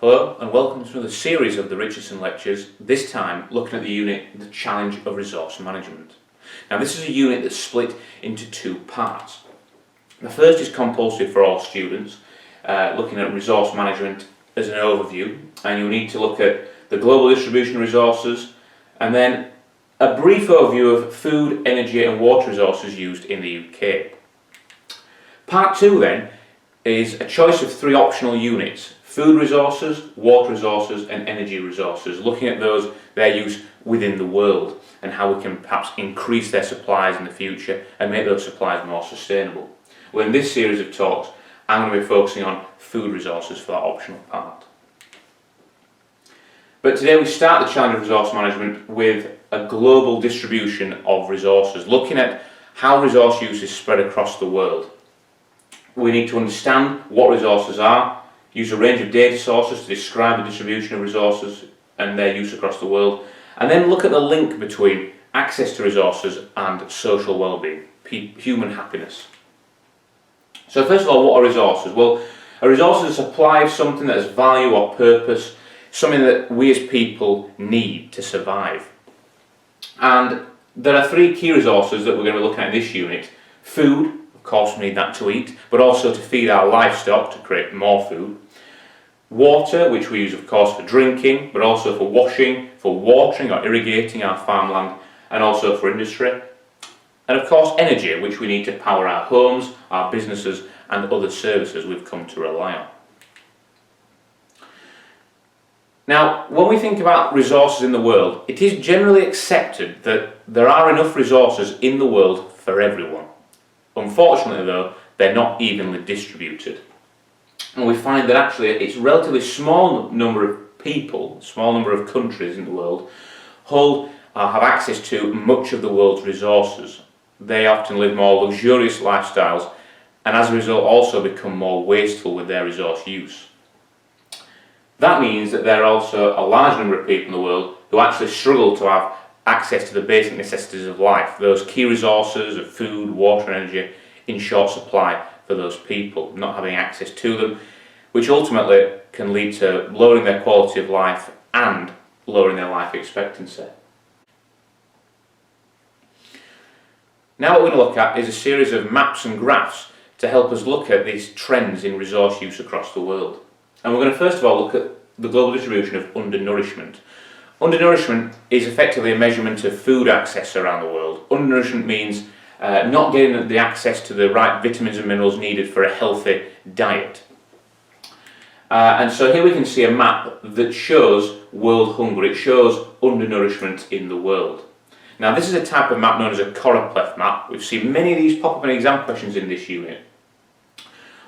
Hello and welcome to another series of the Richardson Lectures, this time looking at the unit The Challenge of Resource Management. Now this is a unit that's split into two parts. The first is compulsory for all students, looking at resource management as an overview, and you'll need to look at the global distribution of resources and then a brief overview of food, energy and water resources used in the UK. Part 2 then is a choice of three optional units: food resources, water resources and energy resources, looking at their use within the world and how we can perhaps increase their supplies in the future and make those supplies more sustainable. Well, in this series of talks I'm going to be focusing on food resources for that optional part. But today we start the challenge of resource management with a global distribution of resources, looking at how resource use is spread across the world. We need to understand what resources are, use a range of data sources to describe the distribution of resources and their use across the world, and then look at the link between access to resources and social well-being, human happiness. So first of all, what are resources? Well, a resource is a supply of something that has value or purpose, something that we as people need to survive. And there are three key resources that we're going to be looking at in this unit. Food, of course we need that to eat, but also to feed our livestock to create more food. Water, which we use of course for drinking, but also for washing, for watering or irrigating our farmland, and also for industry. And of course energy, which we need to power our homes, our businesses and other services we've come to rely on. Now, when we think about resources in the world, it is generally accepted that there are enough resources in the world for everyone. Unfortunately though, they're not evenly distributed. And we find that actually it's a relatively small number of people, small number of countries in the world, have access to much of the world's resources. They often live more luxurious lifestyles and as a result also become more wasteful with their resource use. That means that there are also a large number of people in the world who actually struggle to have access to the basic necessities of life, those key resources of food, water and energy in short supply for those people, not having access to them, which ultimately can lead to lowering their quality of life and lowering their life expectancy. Now what we're going to look at is a series of maps and graphs to help us look at these trends in resource use across the world. And we're going to first of all look at the global distribution of undernourishment. Undernourishment is effectively a measurement of food access around the world. Undernourishment means not getting the access to the right vitamins and minerals needed for a healthy diet. And so here we can see a map that shows world hunger. It shows undernourishment in the world. Now this is a type of map known as a choropleth map. We've seen many of these pop up in exam questions in this unit.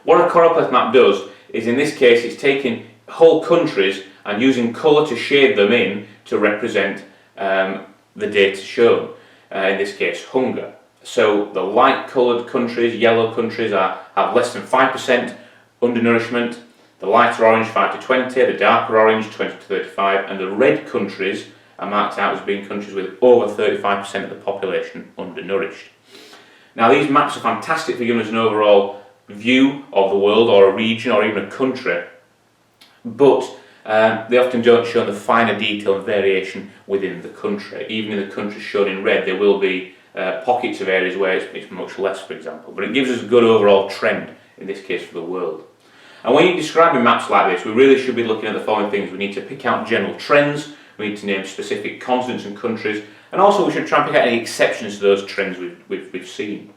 What a choropleth map does is, in this case, it's taking whole countries and using colour to shade them in to represent the data shown, in this case hunger. So the light coloured countries, yellow countries, have less than 5% undernourishment, the lighter orange 5 to 20, the darker orange 20 to 35, and the red countries are marked out as being countries with over 35% of the population undernourished. Now these maps are fantastic for giving us an overall view of the world or a region or even a country, but they often don't show the finer detail and variation within the country. Even in the countries shown in red, there will be pockets of areas where it's much less, for example, but it gives us a good overall trend, in this case for the world. And when you're describing maps like this, we really should be looking at the following things. We need to pick out general trends, we need to name specific continents and countries, and also we should try and pick out any exceptions to those trends we've seen.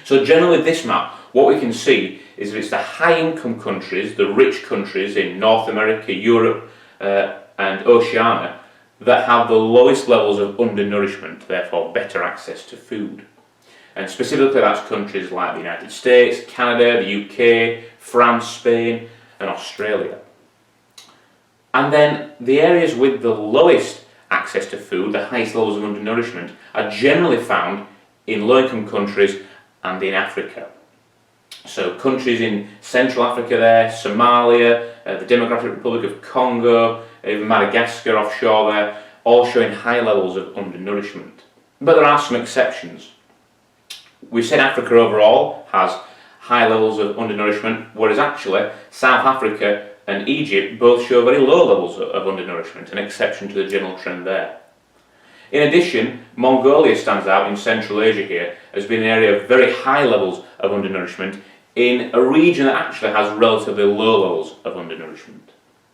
So generally with this map, what we can see is that it's the high-income countries, the rich countries in North America, Europe and Oceania that have the lowest levels of undernourishment, therefore better access to food. And specifically that's countries like the United States, Canada, the UK, France, Spain and Australia. And then the areas with the lowest access to food, the highest levels of undernourishment, are generally found in low-income countries and in Africa. So countries in Central Africa there, Somalia, the Democratic Republic of Congo, even Madagascar offshore there, all showing high levels of undernourishment. But there are some exceptions. We've said Africa overall has high levels of undernourishment, whereas actually South Africa and Egypt both show very low levels of undernourishment, an exception to the general trend there. In addition, Mongolia stands out in Central Asia here as being an area of very high levels of undernourishment in a region that actually has relatively low levels of undernourishment.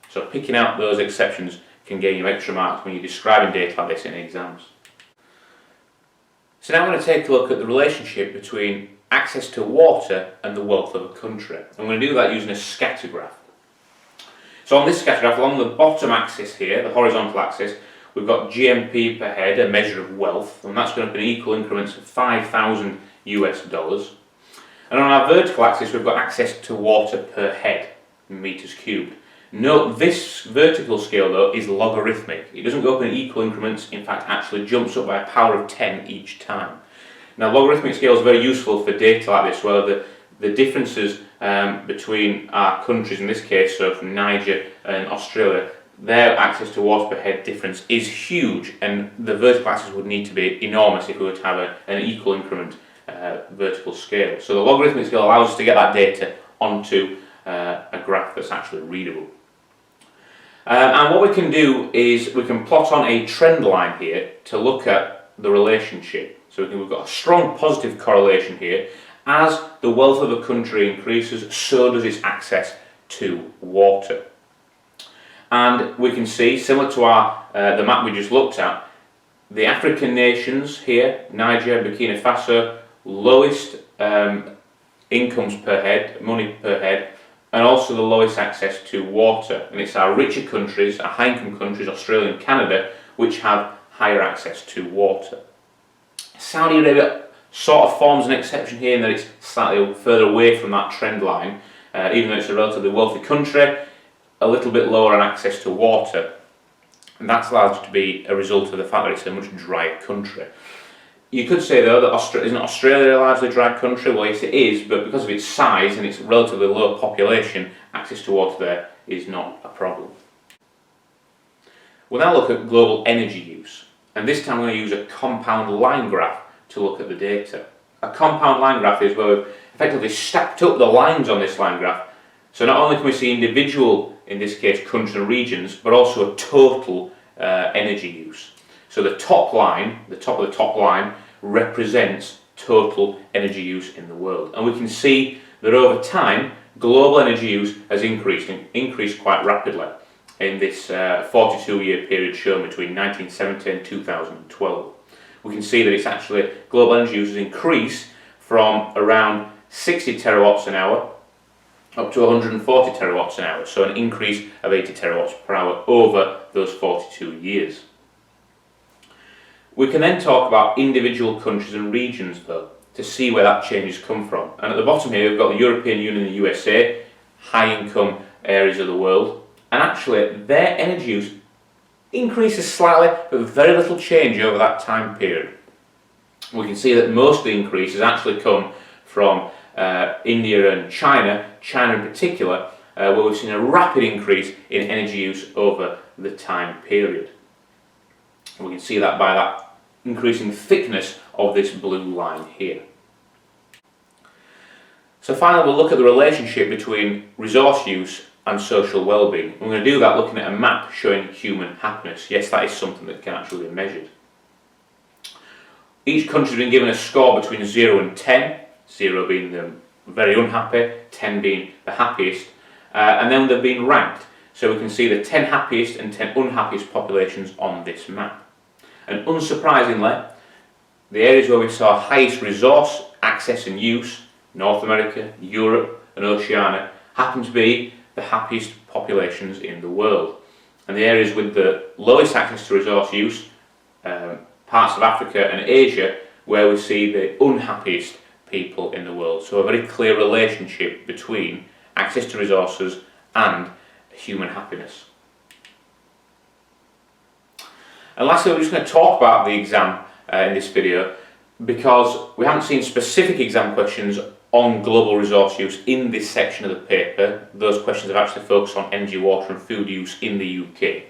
So picking out those exceptions can gain you extra marks when you're describing data like this in exams. So now I'm going to take a look at the relationship between access to water and the wealth of a country. I'm going to do that using a scatter graph. So on this scatter graph, along the bottom axis here, the horizontal axis, we've got GMP per head, a measure of wealth, and that's going to be in equal increments of 5,000 US dollars. And on our vertical axis, we've got access to water per head, in meters cubed. Note this vertical scale though is logarithmic. It doesn't go up in equal increments, in fact actually jumps up by a power of 10 each time. Now logarithmic scale is very useful for data like this where the differences between our countries, in this case so from Niger and Australia, their access to water per head difference is huge, and the vertical axis would need to be enormous if we were to have an equal increment vertical scale. So the logarithmic scale allows us to get that data onto a graph that's actually readable. And what we can do is we can plot on a trend line here to look at the relationship. So we've got a strong positive correlation here. As the wealth of a country increases, so does its access to water. And we can see, similar to the map we just looked at, the African nations here, Niger, Burkina Faso, lowest incomes per head, money per head, and also the lowest access to water. And it's our richer countries, our high-income countries, Australia and Canada, which have higher access to water. Saudi Arabia sort of forms an exception here in that it's slightly further away from that trend line, even though it's a relatively wealthy country, a little bit lower on access to water. And that's largely to be a result of the fact that it's a much drier country. You could say though that isn't Australia a largely dry country? Well yes it is, but because of its size and its relatively low population, access to water there is not a problem. We'll now look at global energy use, and this time we're going to use a compound line graph to look at the data. A compound line graph is where we've effectively stacked up the lines on this line graph, so not only can we see individual, in this case countries and regions, but also a total energy use. So the top line, the top of the top line, represents total energy use in the world. And we can see that over time, global energy use has increased quite rapidly in this 42-year period shown between 1970 and 2012. We can see that it's actually, global energy use has increased from around 60 terawatts an hour up to 140 terawatts an hour, so an increase of 80 terawatts per hour over those 42 years. We can then talk about individual countries and regions though, to see where that change has come from. And at the bottom here we've got the European Union and the USA, high income areas of the world, and actually their energy use increases slightly but very little change over that time period. We can see that most of the increase has actually come from India and China in particular, where we've seen a rapid increase in energy use over the time period. We can see that by that increasing thickness of this blue line here. So finally we'll look at the relationship between resource use and social well-being. We're going to do that looking at a map showing human happiness. Yes, that is something that can actually be measured. Each country has been given a score between 0 and 10, 0 being the very unhappy, 10 being the happiest, and then they've been ranked. So we can see the 10 happiest and 10 unhappiest populations on this map. And unsurprisingly, the areas where we saw highest resource access and use, North America, Europe and Oceania, happen to be the happiest populations in the world. And the areas with the lowest access to resource use, parts of Africa and Asia, where we see the unhappiest people in the world. So a very clear relationship between access to resources and human happiness. And lastly, we're just going to talk about the exam in this video, because we haven't seen specific exam questions on global resource use in this section of the paper. Those questions have actually focused on energy, water and food use in the UK.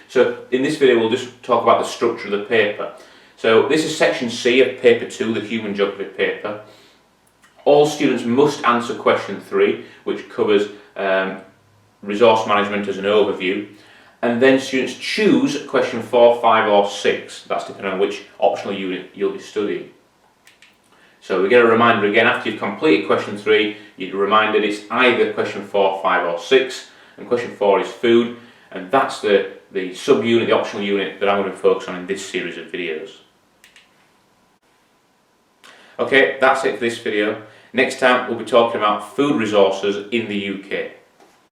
So in this video we'll just talk about the structure of the paper. So this is section C of paper 2, the human geography paper. All students must answer question 3, which covers resource management as an overview, and then students choose question 4, 5 or 6. That's depending on which optional unit you'll be studying. So we get a reminder again after you've completed question 3, you're reminded it's either question 4, 5 or 6, and question 4 is food, and that's the subunit, the optional unit that I'm going to focus on in this series of videos. Okay, that's it for this video. Next time we'll be talking about food resources in the UK.